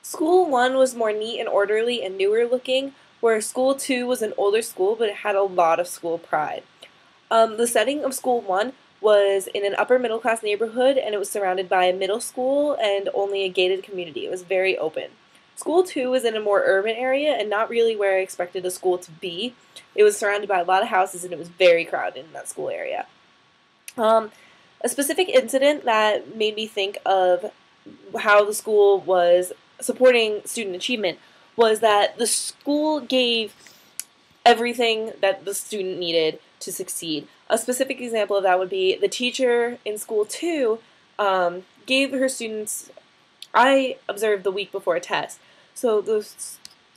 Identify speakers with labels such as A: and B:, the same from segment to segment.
A: School 1 was more neat and orderly and newer looking, where School 2 was an older school but it had a lot of school pride. The setting of School 1 was in an upper middle class neighborhood and it was surrounded by a middle school and only a gated community. It was very open. School 2 was in a more urban area and not really where I expected a school to be. It was surrounded by a lot of houses and it was very crowded in that school area. A specific incident that made me think of how the school was supporting student achievement was that the school gave everything that the student needed to succeed. A specific example of that would be the teacher in School 2 gave her students, I observed the week before a test, so the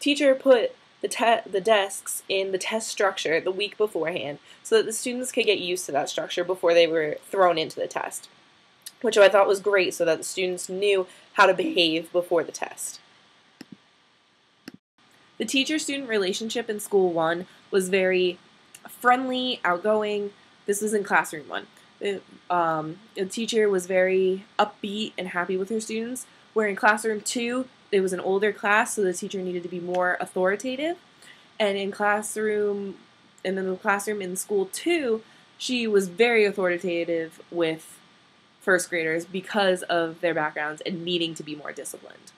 A: teacher put the desks in the test structure the week beforehand so that the students could get used to that structure before they were thrown into the test, which I thought was great so that the students knew how to behave before the test. The teacher-student relationship in School 1 was very friendly, outgoing. This was in Classroom 1. The teacher was very upbeat and happy with her students, where in Classroom 2, it was an older class, so the teacher needed to be more authoritative. And in the classroom in School 2, she was very authoritative with first graders because of their backgrounds and needing to be more disciplined.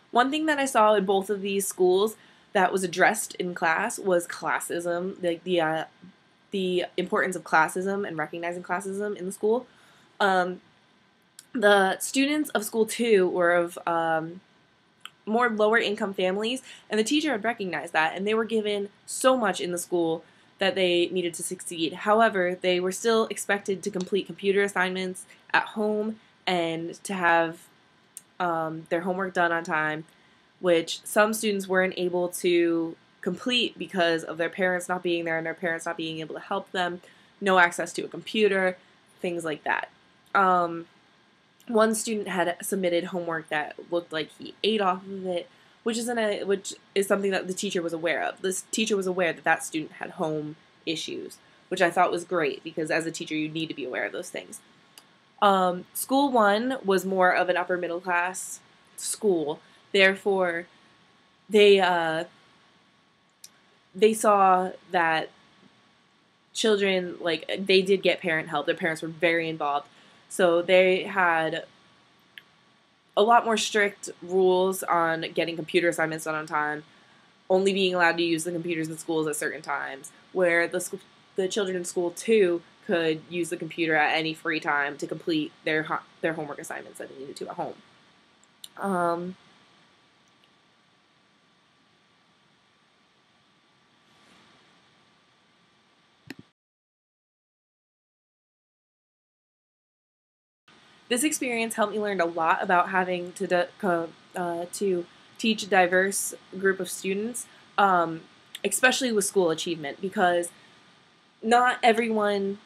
A: One thing that I saw in both of these schools that was addressed in class was classism, the importance of classism and recognizing classism in the school. The students of School 2 were of more lower income families, and the teacher had recognized that, and they were given so much in the school that they needed to succeed. However, they were still expected to complete computer assignments at home and to have their homework done on time, which some students weren't able to complete because of their parents not being there and their parents not being able to help them, no access to a computer, things like that. One student had submitted homework that looked like he ate off of it, which is something that the teacher was aware of. This teacher was aware that that student had home issues, which I thought was great because as a teacher you need to be aware of those things. School 1 was more of an upper middle class school. Therefore, they saw that children, they did get parent help. Their parents were very involved. So they had a lot more strict rules on getting computer assignments done on time, only being allowed to use the computers in schools at certain times, where the children in School 2 could use the computer at any free time to complete their homework assignments that they needed to at home. This experience helped me learn a lot about having to teach a diverse group of students, especially with school achievement, because not everyone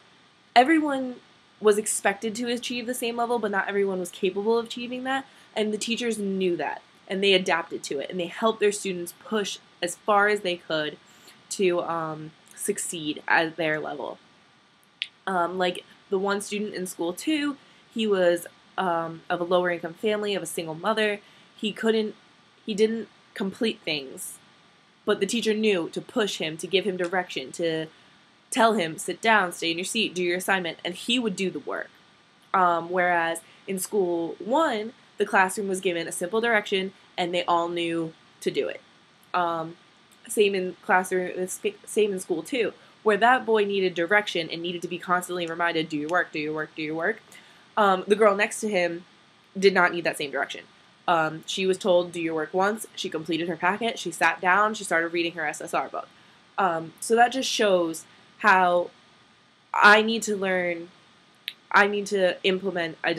A: was expected to achieve the same level, but not everyone was capable of achieving that, and the teachers knew that, and they adapted to it, and they helped their students push as far as they could to succeed at their level. Like the one student in School 2, he was of a lower income family, of a single mother. He didn't complete things, but the teacher knew to push him, to give him direction, to tell him, sit down, stay in your seat, do your assignment, and he would do the work. Whereas in School 1, the classroom was given a simple direction, and they all knew to do it. Same in School 2, where that boy needed direction and needed to be constantly reminded, do your work, do your work, do your work. The girl next to him did not need that same direction. She was told, do your work once, she completed her packet, she sat down, she started reading her SSR book. So that just shows how I need to learn, I need to implement, I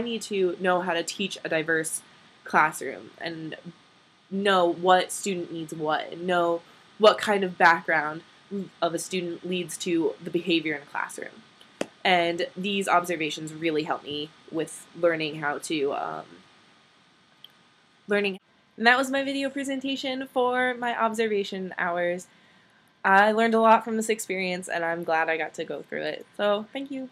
A: need to know how to teach a diverse classroom and know what student needs what, and know what kind of background of a student leads to the behavior in a classroom. And these observations really helped me with learning how to, And that was my video presentation for my observation hours. I learned a lot from this experience, and I'm glad I got to go through it. So, thank you.